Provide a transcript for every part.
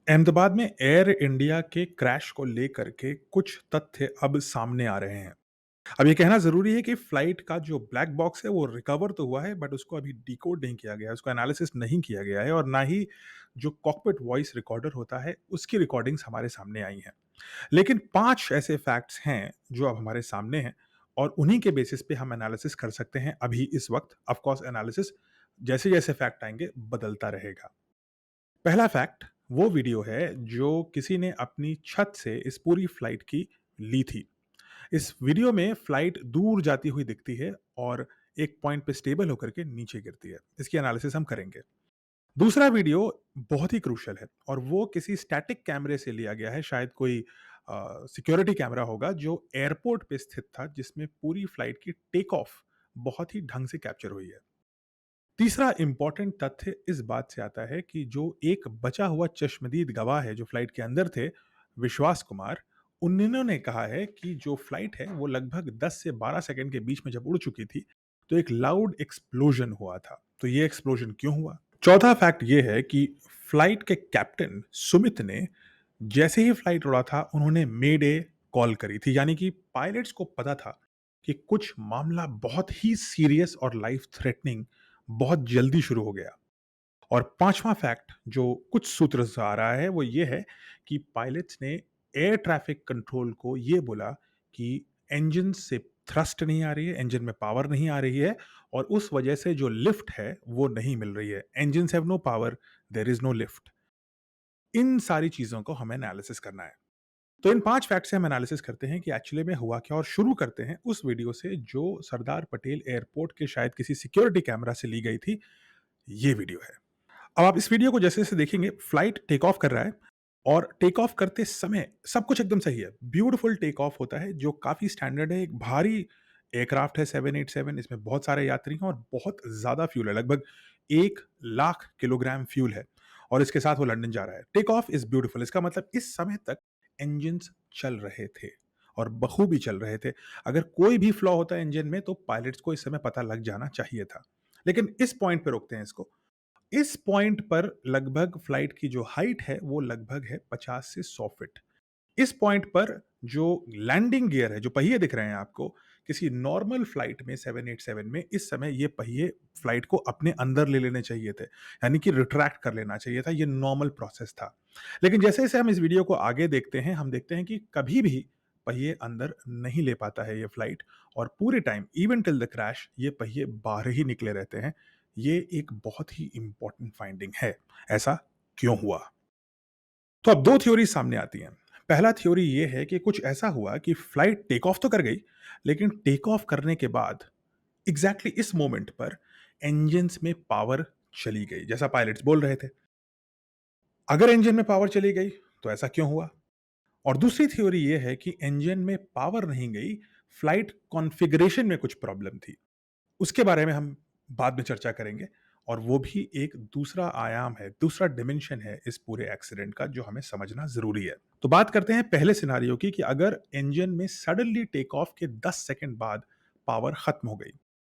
अहमदाबाद में air India के crash को लेकर के कुछ तथ्य अब सामने आ रहे हैं। अब ये कहना ज़रूरी है कि फ्लाइट का जो ब्लैक बॉक्स है वो रिकवर तो हुआ है बट उसको अभी डिकोड नहीं किया गया है, उसको एनालिसिस नहीं किया गया है और ना ही जो कॉकपिट वॉइस रिकॉर्डर होता है उसकी रिकॉर्डिंग्स हमारे सामने आई हैं। लेकिन 5 ऐसे फैक्ट्स हैं जो अब हमारे सामने हैं और उन्हीं के बेसिस पे हम एनालिसिस कर सकते हैं अभी इस वक़्त। ऑफ कोर्स एनालिसिस जैसे-जैसे फैक्ट आएँगे बदलता रहेगा। पहला फैक्ट वो वीडियो है जो किसी ने अपनी छत से इस पूरी फ्लाइट की ली थी। इस वीडियो में फ्लाइट दूर जाती हुई दिखती है और एक पॉइंट पे स्टेबल होकर के नीचे गिरती है। इसकी एनालिसिस हम करेंगे। दूसरा वीडियो बहुत ही क्रूशियल है और वो किसी स्टैटिक कैमरे से लिया गया है, शायद कोई सिक्योरिटी कैमरा होगा जो एयरपोर्ट पे स्थित था, जिसमें पूरी फ्लाइट की टेक ऑफ बहुत ही ढंग से कैप्चर हुई है। तीसरा इंपॉर्टेंट तथ्य इस बात से आता है कि जो एक बचा हुआ चश्मदीद गवाह है जो फ्लाइट के अंदर थे, विश्वास कुमार, उन्होंने कहा है कि जो फ्लाइट है वो लगभग 10 से 12 सेकंड के बीच में जब उड़ चुकी थी, तो एक लाउड एक्सप्लोजन हुआ था। तो ये एक्सप्लोजन क्यों हुआ? चौथा फैक्ट ये है कि फ्लाइट के कैप्टन सुमित ने जैसे ही फ्लाइट उड़ा था, उन्होंने मेडे कॉल करी थी, यानी कि पायलट्स को पता था कि कुछ मामला बहुत ही सीरियस और लाइफ थ्रेटनिंग बहुत जल्दी शुरू हो गया। और पांचवा फैक्ट जो कुछ सूत्र से आ रहा है वो ये है कि पायलट्स ने एयर ट्रैफिक कंट्रोल को ये बोला कि इंजन से थ्रस्ट नहीं आ रही है, इंजन में पावर नहीं आ रही है और उस वजह से जो लिफ्ट है वो नहीं मिल रही है। Engine have no power, there is no lift. इन सारी चीजों को हमें एनालिसिस करना है। तो इन 5 फैक्ट से हम एनालिसिस करते हैं कि एक्चुअली में हुआ क्या और शुरू करते हैं उस वीडियो से जो सरदार पटेल एयरपोर्ट के शायद किसी सिक्योरिटी कैमरा से ली गई थी। ये वीडियो है। अब आप इस वीडियो को जैसे-जैसे देखेंगे, फ्लाइट टेक ऑफ कर रहा है और टेक ऑफ करते समय सब कुछ एकदम सही है। ब्यूटीफुल टेक ऑफ होता है जो काफ़ी स्टैंडर्ड है। एक भारी एयरक्राफ्ट है 787, इसमें बहुत सारे यात्री हैं और बहुत ज़्यादा फ्यूल है। लगभग 1 लाख किलोग्राम फ्यूल है और इसके साथ वो लंदन जा रहा है। टेक ऑफ इज़ ब्यूटीफुल, इसका मतलब इस समय तक इंजन्स चल रहे थे और बखूबी चल रहे थे। अगर कोई भी फ्लॉ होता है इंजन में तो पायलट्स को इस समय पता लग जाना चाहिए था। लेकिन इस पॉइंट पे रोकते हैं इसको। इस पॉइंट पर लगभग फ्लाइट की जो हाइट है वो लगभग है 50 से 100 फीट। इस पॉइंट पर जो लैंडिंग गियर है, जो पहिए दिख रहे हैं आपको, किसी नॉर्मल फ्लाइट में 787 में इस समय ये पहिए फ्लाइट को अपने अंदर ले लेने चाहिए थे, यानी कि रिट्रैक्ट कर लेना चाहिए था। ये नॉर्मल प्रोसेस था। लेकिन जैसे-जैसे हम इस वीडियो को आगे देखते हैं, हम देखते हैं कि कभी भी पहिए अंदर नहीं ले पाता है ये फ्लाइट और पूरे time even till the crash ये पहिए बाहर ही निकले रहते हैं। ये एक बहुत ही इंपॉर्टेंट फाइंडिंग है। ऐसा क्यों हुआ? तो अब 2 थ्योरी सामने आती हैं। पहला थ्योरी ये है कि कुछ ऐसा हुआ कि फ्लाइट टेक ऑफ तो कर गई, लेकिन टेक ऑफ करने के बाद एग्ज़ैक्टली इस मोमेंट पर इंजन्स में पावर चली गई, जैसा पायलट्स बोल रहे थे। अगर इंजन में पावर चली गई, तो ऐसा क्यों हुआ? और दूसरी थ्योरी ये है कि इंजन में पावर नहीं गई, फ्लाइट कॉन्फ़िगरेशन में कुछ प्रॉब्लम थी। उसके बारे में हम बाद में चर्चा करेंगे और वो भी एक दूसरा आयाम है, दूसरा डिमेंशन है इस पूरे एक्सीडेंट का जो हमें समझना ज़रूरी है। तो बात करते हैं पहले सिनेरियो की कि अगर इंजन में सडनली टेक ऑफ के 10 सेकंड बाद पावर खत्म हो गई।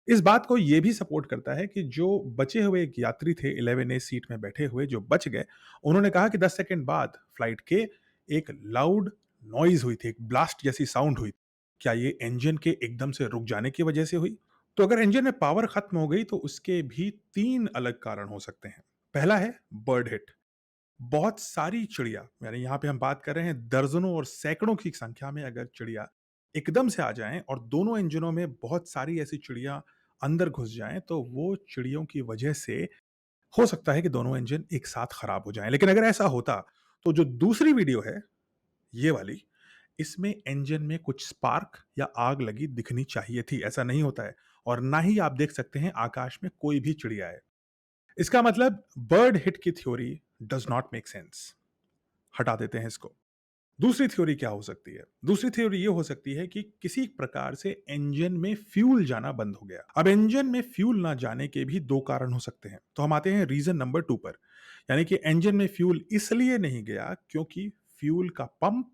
इस बात को ये भी सपोर्ट करता है कि जो बचे हुए एक यात्री थे 11A सीट में बैठे हुए जो बच गए, उन्होंने कहा कि 10 सेकंड बाद फ्लाइट के एक लाउड नॉइज़ हुई थी, एक ब्लास्ट जैसी साउंड हुई। क्या ये इंजन के एकदम से रुक जाने की वजह से हुई? तो अगर इंजन में पावर खत्म हो गई तो उसके भी 3 अलग कारण हो सकते हैं। पहला है बर्ड हिट। बहुत सारी चिड़िया, यानी यहाँ पे हम बात कर रहे हैं दर्जनों और सैकड़ों की संख्या में अगर चिड़िया एकदम से आ जाएँ और दोनों इंजनों में बहुत सारी ऐसी चिड़िया अंदर घुस जाएँ, तो वो चिड़ियों की वजह से हो सकता है कि दोनों इंजन एक साथ खराब हो जाएँ। लेकिन अगर ऐसा होता, तो जो दूसरी वीडियो है, ये वाली, इसमें इंजन में कुछ स्पार्क या आग लगी दिखनी चाहिए थी। ऐसा नहीं होता है और ना ही आप देख सकते हैं आकाश में कोई भी चिड़िया है। इसका मतलब बर्ड हिट की theory does not make sense. हटा देते हैं इसको। दूसरी थ्योरी क्या हो सकती है? दूसरी थ्योरी ये हो सकती है कि किसी प्रकार से इंजन में फ्यूल जाना बंद हो गया। अब इंजन में फ्यूल ना जाने के भी 2 कारण हो सकते हैं। तो हम आते हैं रीज़न नंबर 2 पर। यानी कि इंजन में फ्यूल इसलिए नहीं गया क्योंकि फ्यूल का पंप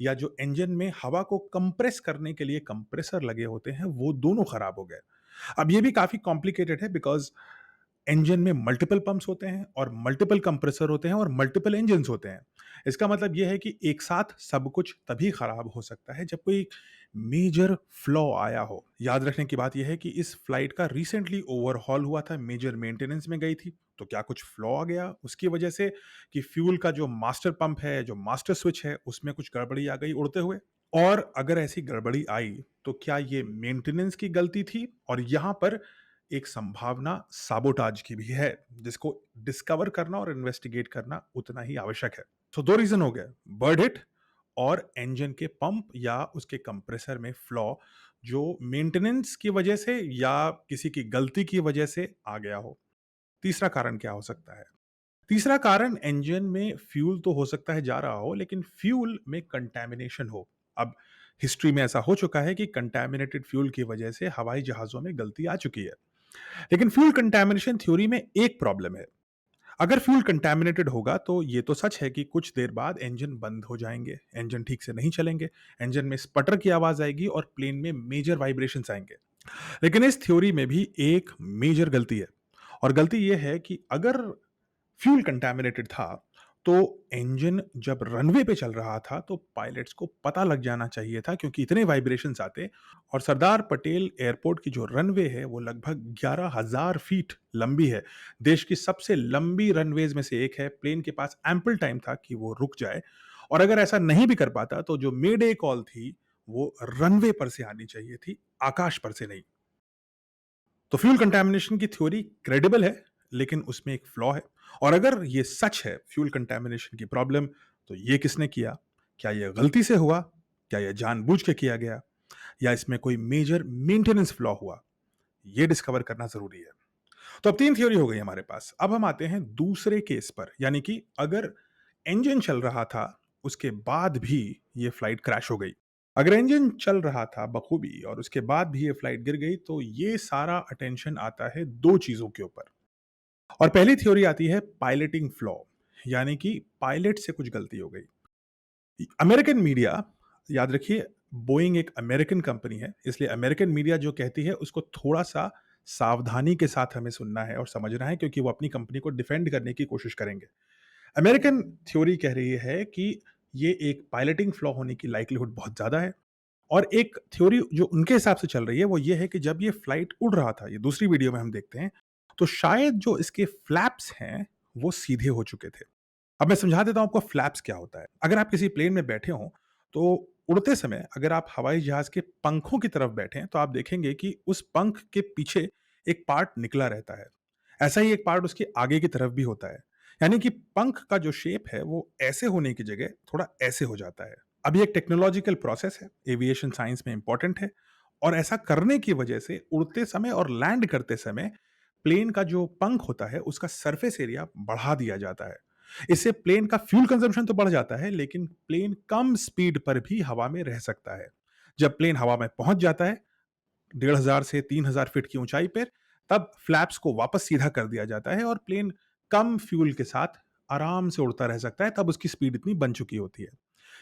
या जो इंजन में हवा को कंप्रेस करने के लिए कंप्रेसर लगे होते हैं, वो दोनों खराब हो गए। अब ये भी काफ़ी कॉम्प्लिकेटेड है बिकॉज़ इंजन में मल्टीपल पंप्स होते हैं और मल्टीपल कंप्रेसर होते हैं और मल्टीपल इंजन्स होते हैं। इसका मतलब ये है कि एक साथ सब कुछ तभी खराब हो सकता है जब कोई मेजर फ्लॉ आया हो। याद रखने की बात यह है कि इस फ्लाइट का रिसेंटली ओवरहॉल हुआ था, मेजर मेंटेनेंस में गई थी। तो क्या कुछ फ्लॉ आ गया उसकी वजह से कि फ्यूल का जो मास्टर पंप है, जो मास्टर स्विच है, उसमें कुछ गड़बड़ी आ गई उड़ते हुए? और अगर ऐसी गड़बड़ी आई तो क्या ये मेंटेनेंस की गलती थी? और यहाँ पर एक संभावना साबोटाज की भी है, जिसको डिस्कवर करना और इन्वेस्टिगेट करना उतना ही आवश्यक है। तो 2 रीज़न हो गए, बर्ड हिट और इंजन के पंप या उसके कंप्रेसर में फ्लॉ, जो मेंटेनेंस की वजह से या किसी की गलती की वजह से आ गया हो। तीसरा कारण क्या हो सकता है? तीसरा कारण इंजन में फ्यूल तो हो सकता है जा रहा हो, लेकिन फ्यूल में कंटैमिनेशन हो। अब हिस्ट्री में ऐसा हो चुका है कि कंटैमिनेटेड फ्यूल की वजह से हवाई जहाज़ों में गलती आ चुकी है। लेकिन फ्यूल कंटैमिनेशन थ्योरी में एक प्रॉब्लम है। अगर फ्यूल कंटैमिनेटेड होगा तो ये तो सच है कि कुछ देर बाद इंजन बंद हो जाएँगे, इंजन ठीक से नहीं चलेंगे, इंजन में स्पटर की आवाज़ आएगी और प्लेन में मेजर वाइब्रेशंस आएँगे। लेकिन इस थ्योरी में भी एक मेजर गलती है, और गलती ये है कि अगर फ्यूल कंटैमिनेटेड था, तो इंजन जब रनवे पे चल रहा था तो पायलट्स को पता लग जाना चाहिए था, क्योंकि इतने वाइब्रेशंस आते। और सरदार पटेल एयरपोर्ट की जो रनवे है वो लगभग 11,000 फीट लंबी है। देश की सबसे लंबी रनवेज में से एक है। प्लेन के पास एम्पल टाइम था कि वो रुक जाए, और अगर ऐसा नहीं भी कर पाता तो जो मेडे कॉल थी वो रनवे पर से आनी चाहिए थी, आकाश पर से नहीं। तो फ्यूल कंटैमिनेशन की थ्योरी क्रेडिबल है, लेकिन उसमें एक फ्लॉ है। और अगर ये सच है फ्यूल कंटैमिनेशन की प्रॉब्लम, तो ये किसने किया? क्या ये गलती से हुआ? क्या ये जानबूझ के किया गया? या इसमें कोई मेजर मेंटेनेंस फ्लॉ हुआ? ये डिस्कवर करना ज़रूरी है। तो अब 3 थ्योरी हो गई हमारे पास। अब हम आते हैं दूसरे केस पर, यानी कि अगर इंजन चल रहा था, उसके बाद भी ये फ्लाइट क्रैश हो गई। अगर इंजन चल रहा था बखूबी और उसके बाद भी ये फ्लाइट गिर गई, तो ये सारा अटेंशन आता है 2 चीज़ों के ऊपर। और पहली थ्योरी आती है पायलटिंग फ्लॉ, यानी कि पायलट से कुछ गलती हो गई। अमेरिकन मीडिया, याद रखिए, बोइंग एक अमेरिकन कंपनी है, इसलिए अमेरिकन मीडिया जो कहती है उसको थोड़ा-सा सावधानी के साथ हमें सुनना है और समझना है, क्योंकि वो अपनी कंपनी को डिफेंड करने की कोशिश करेंगे। अमेरिकन थ्योरी कह रही है कि ये एक पायलटिंग फ्लॉ होने की लाइक्लीहुड बहुत ज़्यादा है। और एक थ्योरी जो उनके हिसाब से चल रही है वो ये है कि जब ये फ्लाइट उड़ रहा था, ये दूसरी वीडियो में हम देखते हैं, तो शायद जो इसके फ्लैप्स हैं, वो सीधे हो चुके थे। अब मैं समझा देता हूँ आपको फ्लैप्स क्या होता है। अगर आप किसी प्लेन में बैठे हों, तो उड़ते समय अगर आप हवाई जहाज़ के पंखों की तरफ बैठें, तो आप देखेंगे कि उस पंख के पीछे एक पार्ट निकला रहता है। ऐसा ही एक पार्ट उसके आगे की तरफ भी होता है। यानी कि पंख का जो शेप है, वो ऐसे होने की जगह थोड़ा ऐसे हो जाता है। अब ये एक टेक्नोलॉजिकल प्रोसेस है, एविएशन साइंस में इम्पोर्टेंट है, और ऐसा करने की वजह से उड़ते समय और लैंड करते समय प्लेन का जो पंख होता है, उसका सरफेस एरिया बढ़ा दिया जाता है। इससे प्लेन का फ्यूल कंजम्पशन तो बढ़ जाता है, लेकिन प्लेन कम स्पीड पर भी हवा में रह सकता है। जब प्लेन हवा में पहुंच जाता है 1,500 से 3,000 फीट की ऊंचाई पर, तब फ्लैप्स को वापस सीधा कर दिया जाता है और प्लेन कम फ्यूल के साथ आराम से उड़ता रह सकता है। तब उसकी स्पीड इतनी बन चुकी होती है।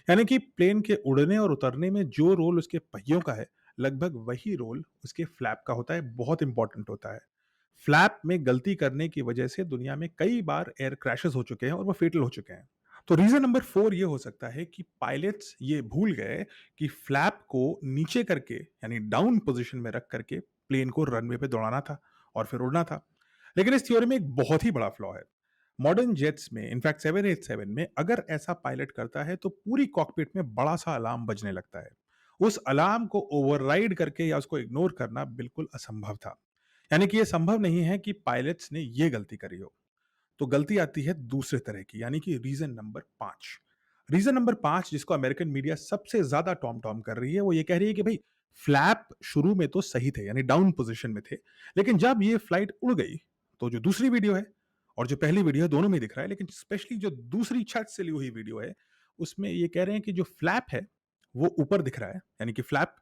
यानी कि प्लेन के उड़ने और उतरने में जो रोल उसके पहियों का है, लगभग वही रोल उसके फ्लैप का होता है, बहुत इंपॉर्टेंट होता है। फ्लैप में गलती करने की वजह से दुनिया में कई बार एयर क्रैशेस हो चुके हैं और वो फेटल हो चुके हैं। तो रीजन नंबर 4 ये हो सकता है कि पायलट्स ये भूल गए कि फ्लैप को नीचे करके, यानी डाउन पोजीशन में रख करके प्लेन को रनवे पे दौड़ाना था और फिर उड़ना था। लेकिन इस थ्योरी में एक बहुत ही बड़ा फ्लॉ है। मॉडर्न जेट्स में, इनफैक्ट 787 में, अगर ऐसा पायलट करता है तो पूरी कॉकपिट में बड़ा सा अलार्म बजने लगता है। उस अलार्म को ओवरराइड करके या उसको इग्नोर करना बिल्कुल असंभव था। यानी कि यह संभव नहीं है कि पायलट्स ने यह गलती करी हो। तो गलती आती है दूसरे तरह की, यानी कि रीजन नंबर 5। रीजन नंबर 5 जिसको अमेरिकन मीडिया सबसे ज्यादा टॉम टॉम कर रही है, वो ये कह रही है कि भाई फ्लैप शुरू में तो सही थे, यानी डाउन पोजीशन में थे, लेकिन जब ये फ्लाइट उड़ गई, तो जो दूसरी वीडियो है और जो पहली वीडियो है, दोनों में दिख रहा है, लेकिन स्पेशली जो दूसरी छत से ली हुई वीडियो है, उसमें ये कह रहे हैं कि जो फ्लैप है वो ऊपर दिख रहा है। यानी कि फ्लैप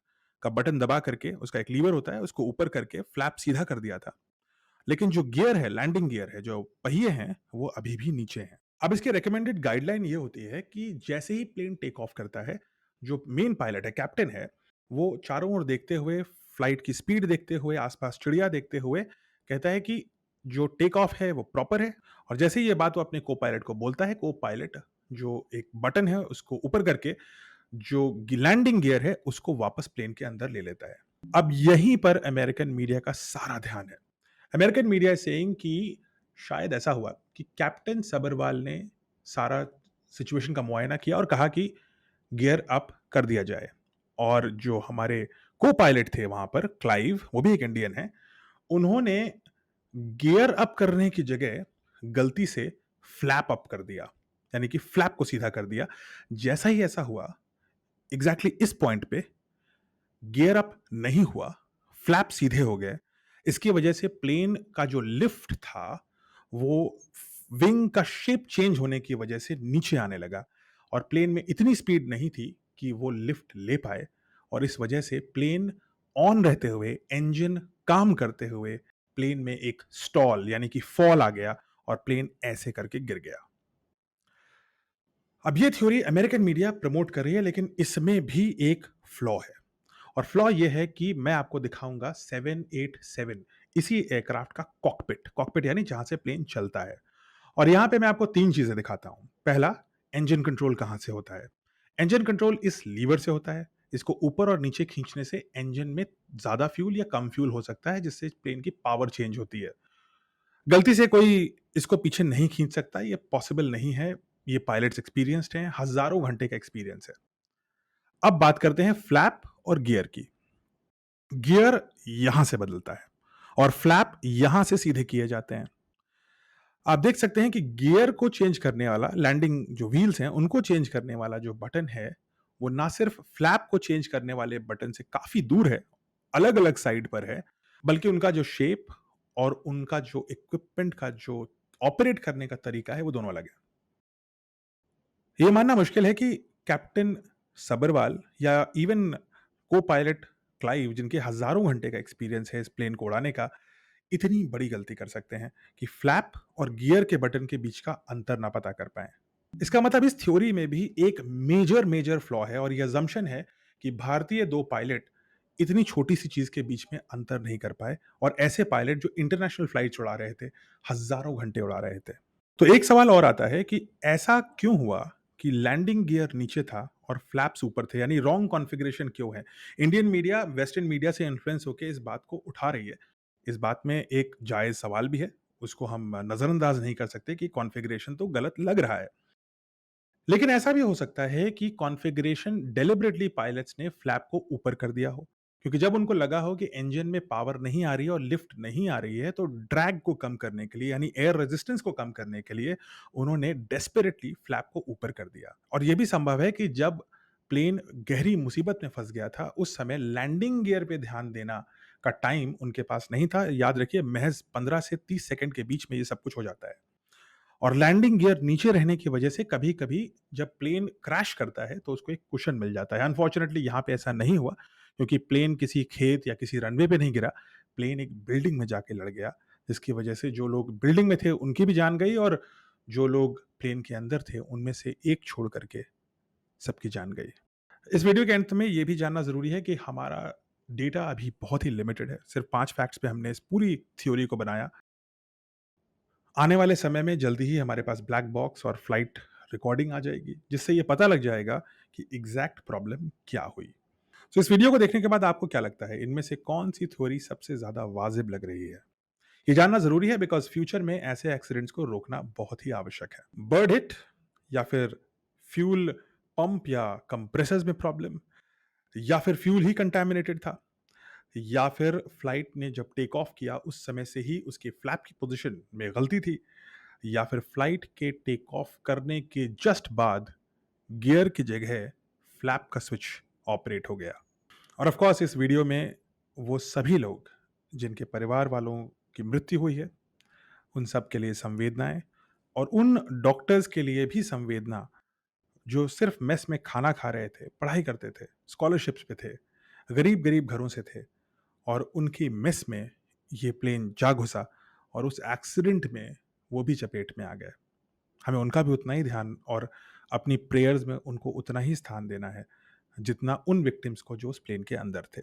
का बटन दबा करके, उसका एक लीवर होता है, उसको ऊपर करके फ्लैप सीधा कर दिया था। लेकिन जो गियर है, लैंडिंग गियर है, जो पहिए हैं, वो अभी भी नीचे हैं। अब इसके रिकमेंडेड गाइडलाइन ये होती है कि जैसे ही प्लेन टेक ऑफ करता है, जो मेन पायलट है, कैप्टन है, वो चारों ओर देखते हुए, फ्लाइट की स्पीड देखते हुए, आसपास चिड़िया देखते हुए कहता है कि जो टेक ऑफ है वो प्रॉपर है। और जैसे ही ये बात वो अपने को पायलट को बोलता है, को पायलट जो एक बटन है उसको ऊपर करके जो लैंडिंग गियर है उसको वापस प्लेन के अंदर ले लेता है। अब यहीं पर अमेरिकन मीडिया का सारा ध्यान है। अमेरिकन मीडिया इज सेइंग कि शायद ऐसा हुआ कि कैप्टन सबरवाल ने सारा सिचुएशन का मुआयना किया और कहा कि गियर अप कर दिया जाए। और जो हमारे को पायलट थे वहां पर, क्लाइव, वो भी एक इंडियन है, उन्होंने गियर अप करने की जगह गलती से फ्लैप अप कर दिया, यानी कि फ्लैप को सीधा कर दिया। जैसा ही ऐसा हुआ, एग्जैक्टली इस पॉइंट पे गियर अप नहीं हुआ, फ्लैप सीधे हो गए। इसकी वजह से प्लेन का जो लिफ्ट था, वो विंग का शेप चेंज होने की वजह से नीचे आने लगा और प्लेन में इतनी स्पीड नहीं थी कि वो लिफ्ट ले पाए और इस वजह से प्लेन ऑन रहते हुए, इंजन काम करते हुए, प्लेन में एक स्टॉल यानी कि फॉल आ गया और प्लेन ऐसे करके गिर गया। अब ये थ्योरी अमेरिकन मीडिया प्रमोट कर रही है, लेकिन इसमें भी एक फ्लॉ है। और फ्लॉ ये है कि मैं आपको दिखाऊंगा 787, इसी एयरक्राफ्ट का कॉकपिट। कॉकपिट यानी जहां से प्लेन चलता है। और यहां पे मैं आपको तीन चीजें दिखाता हूं। पहला, इंजन कंट्रोल कहां से होता है। इंजन कंट्रोल इस लीवर से होता है। इसको ऊपर और नीचे खींचने से इंजन में ज्यादा फ्यूल या कम फ्यूल हो सकता है, जिससे प्लेन की पावर चेंज होती है। गलती से कोई इसको पीछे नहीं खींच सकता, ये पॉसिबल नहीं है। ये पायलट्स एक्सपीरियंस्ड हैं, हजारों घंटे का एक्सपीरियंस है। अब बात करते हैं फ्लैप और गियर की। गियर यहां से बदलता है और फ्लैप यहां से सीधे किए जाते हैं। आप देख सकते हैं कि गियर को चेंज करने वाला, लैंडिंग जो व्हील्स हैं उनको चेंज करने वाला जो बटन है, वो ना सिर्फ फ्लैप को चेंज करने वाले बटन से काफी दूर है, अलग अलग साइड पर है, बल्कि उनका जो शेप और उनका जो इक्विपमेंट का जो ऑपरेट करने का तरीका है वो दोनों अलग है। ये मानना मुश्किल है कि कैप्टन सबरवाल या इवन को पायलट क्लाइव, जिनके हजारों घंटे का एक्सपीरियंस है इस प्लेन को उड़ाने का, इतनी बड़ी गलती कर सकते हैं कि फ्लैप और गियर के बटन के बीच का अंतर ना पता कर पाए। इसका मतलब इस थ्योरी में भी एक मेजर मेजर फ्लॉ है और यह अजम्पशन है कि भारतीय दो पायलट इतनी छोटी सी चीज के बीच में अंतर नहीं कर पाए, और ऐसे पायलट जो इंटरनेशनल फ्लाइट्स उड़ा रहे थे, हजारों घंटे उड़ा रहे थे। तो एक सवाल और आता है कि ऐसा क्यों हुआ कि लैंडिंग गियर नीचे था और फ्लैप्स ऊपर थे, यानी रॉन्ग कॉन्फ़िगरेशन क्यों है? इंडियन मीडिया वेस्टर्न मीडिया से इन्फ्लुएंस होके इस बात को उठा रही है। इस बात में एक जायज़ सवाल भी है, उसको हम नज़रअंदाज नहीं कर सकते कि कॉन्फ़िगरेशन तो गलत लग रहा है। लेकिन ऐसा भी हो सकता है कि कॉन्फ़िगरेशन डेलिबरेटली पायलट्स ने फ्लैप को ऊपर कर दिया हो, क्योंकि जब उनको लगा हो कि इंजन में पावर नहीं आ रही है और लिफ्ट नहीं आ रही है, तो ड्रैग को कम करने के लिए, यानी एयर रेजिस्टेंस को कम करने के लिए, उन्होंने डेस्परेटली फ्लैप को ऊपर कर दिया। और यह भी संभव है कि जब प्लेन गहरी मुसीबत में फंस गया था, उस समय लैंडिंग गियर पे ध्यान देना का टाइम उनके पास नहीं था। याद रखिए, महज 15 से 30 सेकंड के बीच में ये सब कुछ हो जाता है। और लैंडिंग गियर नीचे रहने की वजह से कभी-कभी जब प्लेन क्रैश करता है तो उसको एक कुशन मिल जाता है। अनफॉर्चुनेटली यहाँ पे ऐसा नहीं हुआ, क्योंकि प्लेन किसी खेत या किसी रनवे पे नहीं गिरा, प्लेन एक बिल्डिंग में जाके लड़ गया, जिसकी वजह से जो लोग बिल्डिंग में थे उनकी भी जान गई और जो लोग प्लेन के अंदर थे उनमें से एक छोड़ करके सबकी जान गई। इस वीडियो के अंत में ये भी जानना ज़रूरी है कि हमारा डेटा अभी बहुत ही लिमिटेड है। सिर्फ 5 फैक्ट्स पे हमने इस पूरी थ्योरी को बनाया। आने वाले समय में जल्दी ही हमारे पास ब्लैक बॉक्स और फ्लाइट रिकॉर्डिंग आ जाएगी, जिससे ये पता लग जाएगा कि एग्जैक्ट प्रॉब्लम क्या हुई। तो इस वीडियो को देखने के बाद आपको क्या लगता है, इनमें से कौन सी थ्योरी सबसे ज्यादा वाजिब लग रही है? ये जानना जरूरी है, बिकॉज फ्यूचर में ऐसे एक्सीडेंट्स को रोकना बहुत ही आवश्यक है। बर्ड हिट, या फिर फ्यूल पंप या कंप्रेसर्स में प्रॉब्लम, या फिर फ्यूल ही कंटामिनेटेड था, या फिर फ्लाइट ने जब टेक ऑफ किया उस समय से ही उसके फ्लैप की पोजीशन में गलती थी, या फिर फ्लाइट के टेक ऑफ करने के जस्ट बाद गियर की जगह फ्लैप का स्विच ऑपरेट हो गया। और ऑफ कोर्स इस वीडियो में वो सभी लोग जिनके परिवार वालों की मृत्यु हुई है, उन सब के लिए संवेदनाएं, और उन डॉक्टर्स के लिए भी संवेदना जो सिर्फ मेस में खाना खा रहे थे, पढ़ाई करते थे, स्कॉलरशिप्स पे थे, गरीब गरीब घरों से थे, और उनकी मेस में ये प्लेन जा घुसा और उस एक्सीडेंट में वो भी चपेट में आ गए। हमें उनका भी उतना ही ध्यान और अपनी प्रेयर्स में उनको उतना ही स्थान देना है, जितना उन विक्टिम्स को जो उस प्लेन के अंदर थे।